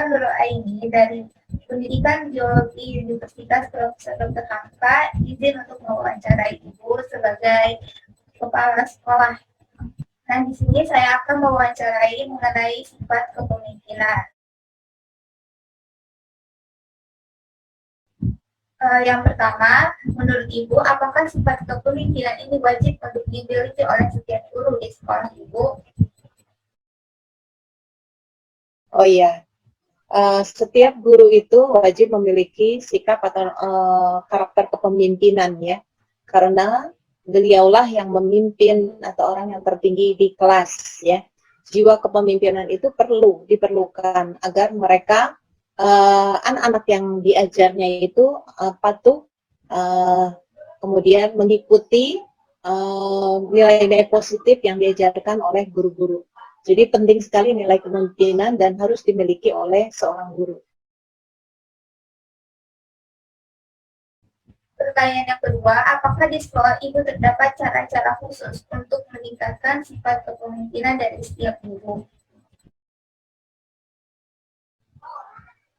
Nurul Aini dari Pendidikan Biologi Universitas Profesor Dr. Hamka, izin untuk mewawancarai Ibu sebagai kepala sekolah. Nah, di sini saya akan mewawancarai mengenai sifat kepemimpinan. Yang pertama, menurut Ibu, apakah sifat kepemimpinan ini wajib untuk dimiliki oleh setiap guru di sekolah Ibu? Oh iya, setiap guru itu wajib memiliki sikap atau karakter kepemimpinan ya, karena beliaulah yang memimpin atau orang yang tertinggi di kelas ya. Jiwa kepemimpinan itu diperlukan agar mereka anak-anak yang diajarnya itu patuh, kemudian mengikuti nilai-nilai positif yang diajarkan oleh guru-guru. Jadi penting sekali nilai kepemimpinan dan harus dimiliki oleh seorang guru. Pertanyaan yang kedua, apakah di sekolah Ibu terdapat cara-cara khusus untuk meningkatkan sifat kepemimpinan dari setiap guru?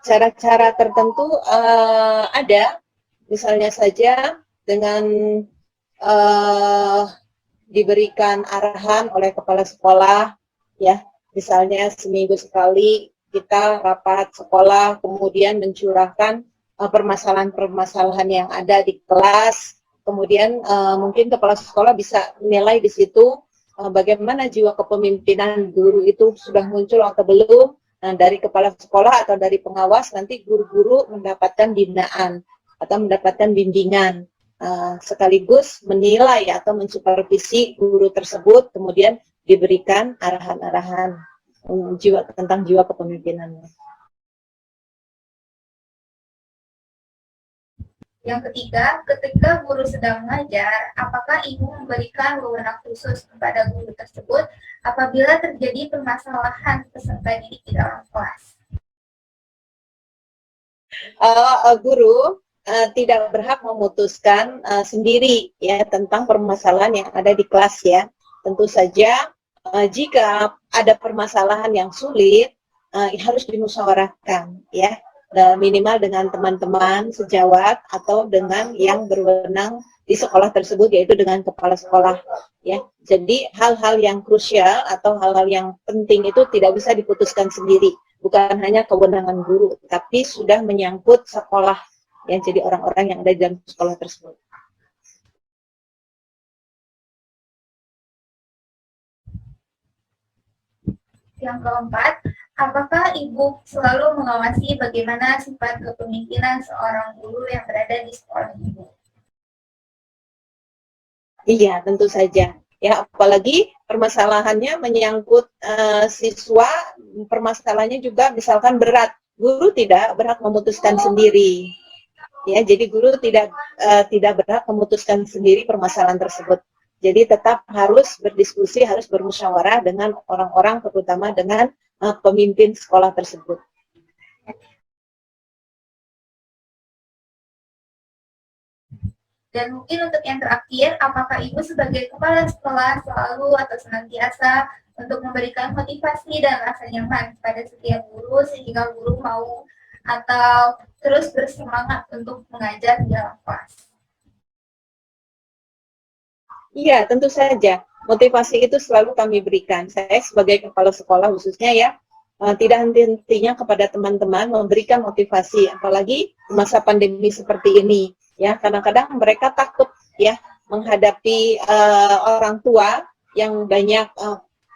Cara-cara tertentu ada, misalnya saja dengan diberikan arahan oleh kepala sekolah, ya, misalnya seminggu sekali kita rapat sekolah, kemudian mencurahkan permasalahan-permasalahan yang ada di kelas, kemudian mungkin kepala sekolah bisa menilai di situ bagaimana jiwa kepemimpinan guru itu sudah muncul atau belum. Nah, dari kepala sekolah atau dari pengawas nanti guru-guru mendapatkan binaan atau mendapatkan bimbingan, sekaligus menilai atau mensupervisi guru tersebut, kemudian diberikan arahan-arahan tentang jiwa kepemimpinannya. Yang ketiga, ketika guru sedang mengajar, apakah Ibu memberikan wewenang khusus kepada guru tersebut apabila terjadi permasalahan peserta didik di dalam kelas? Guru tidak berhak memutuskan sendiri ya tentang permasalahan yang ada di kelas ya. Tentu saja jika ada permasalahan yang sulit harus dimusyawarahkan ya. Minimal dengan teman-teman sejawat atau dengan yang berwenang di sekolah tersebut, yaitu dengan kepala sekolah ya. Jadi hal-hal yang krusial atau hal-hal yang penting itu tidak bisa diputuskan sendiri, bukan hanya kewenangan guru, tapi sudah menyangkut sekolah yang jadi orang-orang yang ada di dalam sekolah tersebut. Yang keempat, apakah Ibu selalu mengawasi bagaimana sifat kepemimpinan seorang guru yang berada di sekolah Ibu? Iya, tentu saja. Ya, apalagi permasalahannya menyangkut siswa, permasalahannya juga misalkan berat. Guru tidak berhak memutuskan sendiri. Ya, jadi guru tidak berhak memutuskan sendiri permasalahan tersebut. Jadi tetap harus berdiskusi, harus bermusyawarah dengan orang-orang, terutama dengan pemimpin sekolah tersebut. Dan mungkin untuk yang terakhir, apakah Ibu sebagai kepala sekolah selalu atau senantiasa untuk memberikan motivasi dan rasa nyaman pada setiap guru sehingga guru mau atau terus bersemangat untuk mengajar di dalam kelas? Iya, tentu saja. Motivasi itu selalu kami berikan. Saya sebagai kepala sekolah khususnya ya, tidak henti-hentinya kepada teman-teman memberikan motivasi, apalagi masa pandemi seperti ini. Ya, kadang-kadang mereka takut ya menghadapi orang tua yang banyak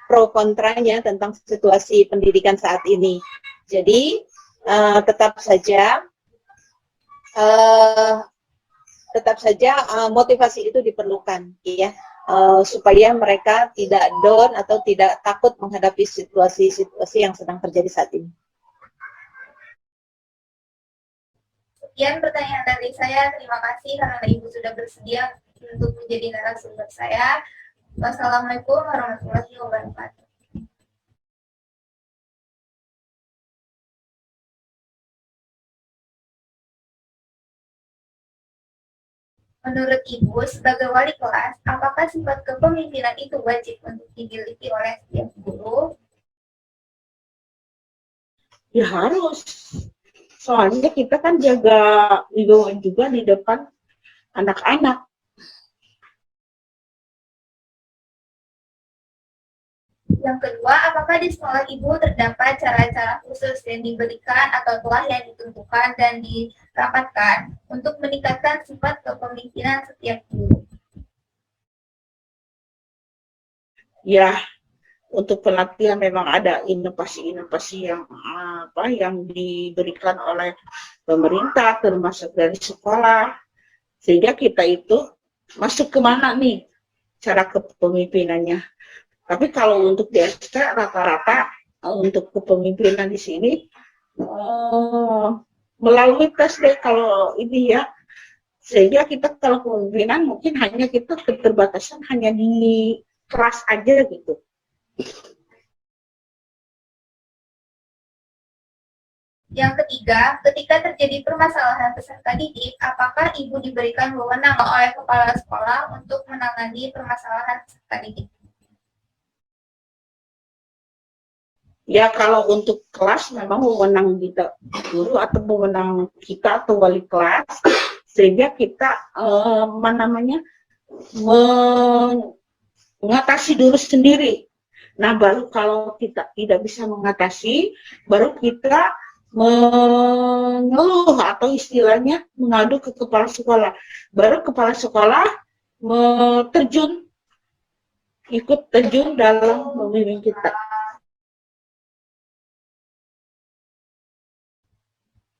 pro kontranya tentang situasi pendidikan saat ini. Jadi tetap saja motivasi itu diperlukan ya, supaya mereka tidak down atau tidak takut menghadapi situasi-situasi yang sedang terjadi saat ini. Sekian pertanyaan dari saya. Terima kasih karena Ibu sudah bersedia untuk menjadi narasumber saya. Wassalamualaikum warahmatullahi wabarakatuh. Menurut Ibu, sebagai wali kelas, apakah sifat kepemimpinan itu wajib untuk dimiliki oleh setiap guru? Ya harus. Soalnya kita kan jaga lingkungan juga di depan anak-anak. Yang kedua, apakah di sekolah ibu terdapat cara-cara khusus yang diberikan atau telah yang ditentukan dan dirapatkan untuk meningkatkan sifat kepemimpinan setiap guru? Ya, untuk pelatihan memang ada inovasi-inovasi yang yang diberikan oleh pemerintah termasuk dari sekolah, sehingga kita itu masuk ke mana nih cara kepemimpinannya. Tapi kalau untuk di SK rata-rata untuk kepemimpinan di sini melalui tes deh kalau ini ya, sehingga kita kalau kepemimpinan mungkin hanya kita keterbatasan hanya di kelas aja gitu. Yang ketiga, ketika terjadi permasalahan peserta didik, apakah ibu diberikan wewenang oleh kepala sekolah untuk menangani permasalahan peserta didik? Ya kalau untuk kelas memang wewenang kita guru atau wewenang kita atau wali kelas, sehingga kita mengatasi dulu sendiri. Nah baru kalau kita tidak bisa mengatasi, baru kita mengeluh atau istilahnya mengadu ke kepala sekolah. Baru kepala sekolah ikut terjun dalam membimbing kita.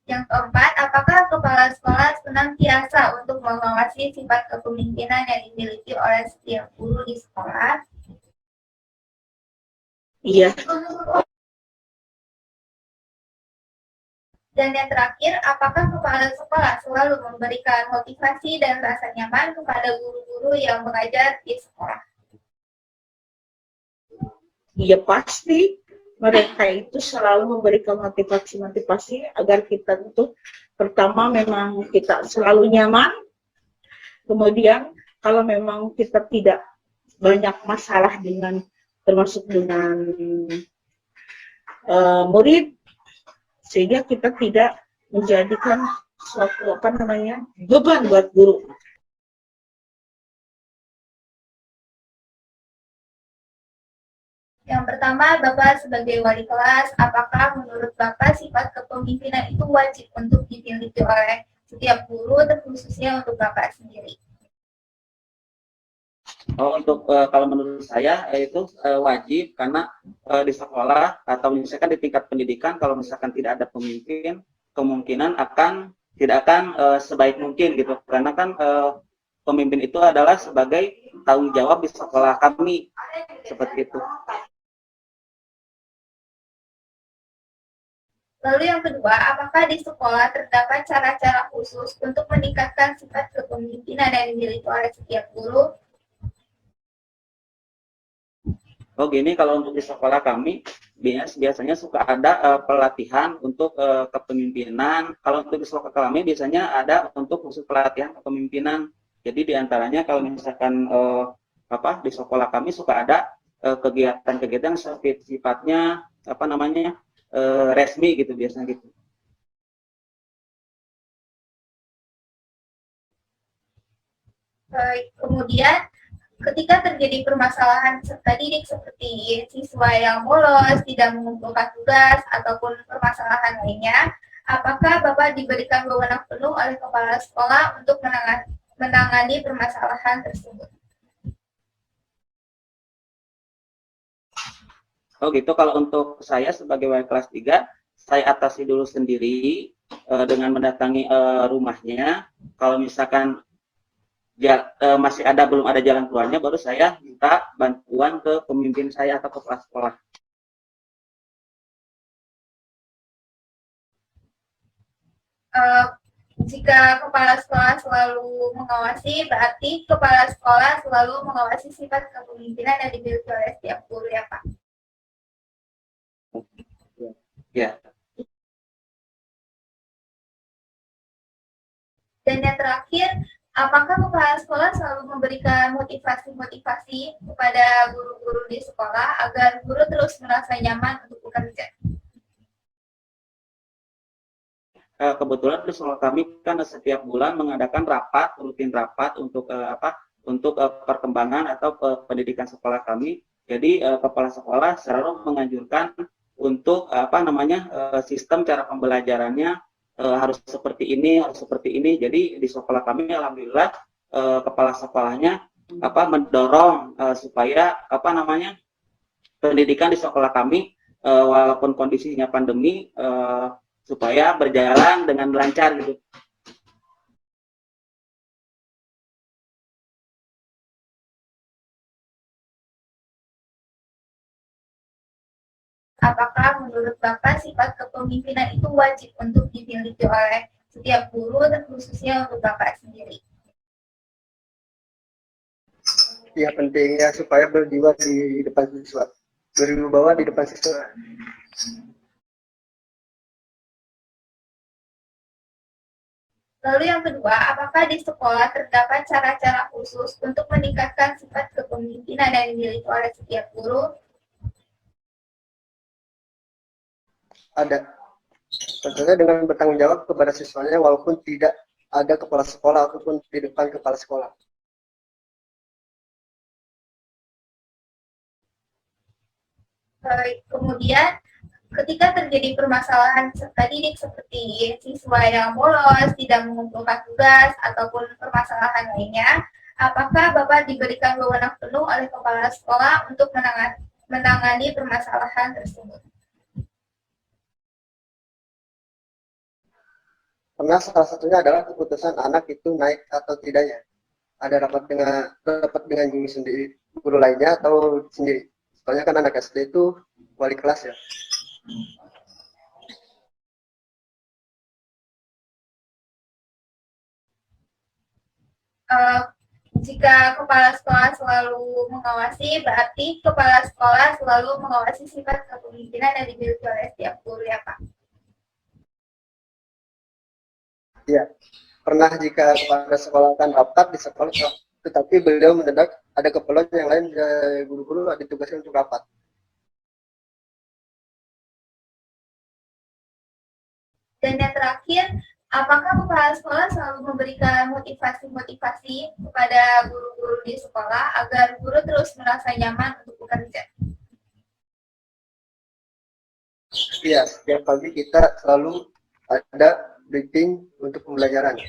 Yang keempat, apakah kepala sekolah senantiasa untuk mengawasi sifat kepemimpinan yang dimiliki oleh setiap guru di sekolah? Iya. Dan yang terakhir, apakah kepala sekolah selalu memberikan motivasi dan rasa nyaman kepada guru-guru yang mengajar di sekolah? Iya pasti, mereka itu selalu memberikan motivasi-motivasi agar kita itu pertama memang kita selalu nyaman, kemudian kalau memang kita tidak banyak masalah dengan termasuk dengan murid, sehingga kita tidak menjadikan suatu beban buat guru. Yang pertama, Bapak sebagai wali kelas, apakah menurut Bapak sifat kepemimpinan itu wajib untuk dimiliki oleh setiap guru, terkhususnya untuk Bapak sendiri? Untuk kalau menurut saya itu wajib karena di sekolah atau misalkan di tingkat pendidikan kalau misalkan tidak ada pemimpin kemungkinan tidak akan sebaik mungkin gitu karena kan pemimpin itu adalah sebagai tanggung jawab di sekolah kami seperti itu. Lalu yang kedua, apakah di sekolah terdapat cara-cara khusus untuk meningkatkan sifat kepemimpinan yang dimiliki oleh setiap guru? Oh gini, kalau untuk di sekolah kami biasanya suka ada pelatihan untuk kepemimpinan. Kalau untuk di sekolah kami biasanya ada untuk khusus pelatihan kepemimpinan. Jadi diantaranya kalau misalkan di sekolah kami suka ada kegiatan-kegiatan sifatnya resmi gitu biasanya gitu. Kemudian ketika terjadi permasalahan peserta didik seperti siswa yang bolos, tidak mengumpulkan tugas, ataupun permasalahan lainnya, apakah Bapak diberikan wewenang penuh oleh kepala sekolah untuk menangani permasalahan tersebut? Oh gitu, kalau untuk saya sebagai wali kelas 3, saya atasi dulu sendiri dengan mendatangi rumahnya. Kalau misalkan masih belum ada jalan keluarnya, baru saya minta bantuan ke pemimpin saya atau ke kepala sekolah. Jika kepala sekolah selalu mengawasi, berarti kepala sekolah selalu mengawasi sifat kepemimpinan yang dimiliki oleh setiap guru ya Pak? Ya. Dan yang terakhir, apakah kepala sekolah selalu memberikan motivasi-motivasi kepada guru-guru di sekolah agar guru terus merasa nyaman untuk bekerja? kebetulan di sekolah kami kan setiap bulan mengadakan rutin rapat untuk perkembangan atau pendidikan sekolah kami. Jadi kepala sekolah selalu menganjurkan untuk sistem cara pembelajarannya harus seperti ini, harus seperti ini. Jadi di sekolah kami alhamdulillah kepala sekolahnya mendorong supaya pendidikan di sekolah kami walaupun kondisinya pandemi supaya berjalan dengan lancar gitu. Apakah menurut Bapak sifat kepemimpinan itu wajib untuk dimiliki oleh setiap guru dan khususnya untuk Bapak sendiri? Ya, pentingnya supaya berjiwa di depan siswa, berwibawa di depan siswa. Lalu yang kedua, apakah di sekolah terdapat cara-cara khusus untuk meningkatkan sifat kepemimpinan yang dimiliki oleh setiap guru? Ada. Tentunya dengan bertanggung jawab kepada siswanya walaupun tidak ada kepala sekolah ataupun di depan kepala sekolah. Kemudian, ketika terjadi permasalahan peserta didik seperti siswa yang bolos, tidak mengumpulkan tugas, ataupun permasalahan lainnya, apakah Bapak diberikan wewenang penuh oleh kepala sekolah untuk menangani permasalahan tersebut? Karena salah satunya adalah keputusan anak itu naik atau tidaknya. Ada rapat dengan guru sendiri, guru lainnya atau sendiri. Soalnya kan anak SD itu wali kelas ya. Jika kepala sekolah selalu mengawasi, berarti kepala sekolah selalu mengawasi sifat kepemimpinan yang dimiliki oleh setiap guru ya Pak? Ya, pernah jika kepala sekolah akan rapat di sekolah, tetapi beliau mendadak ada keperluan yang lain, guru-guru ditugaskan untuk rapat. Dan yang terakhir, apakah kepala sekolah selalu memberikan motivasi-motivasi kepada guru-guru di sekolah agar guru terus merasa nyaman untuk bekerja? Iya, setiap pagi kita selalu ada briefing untuk pembelajaran.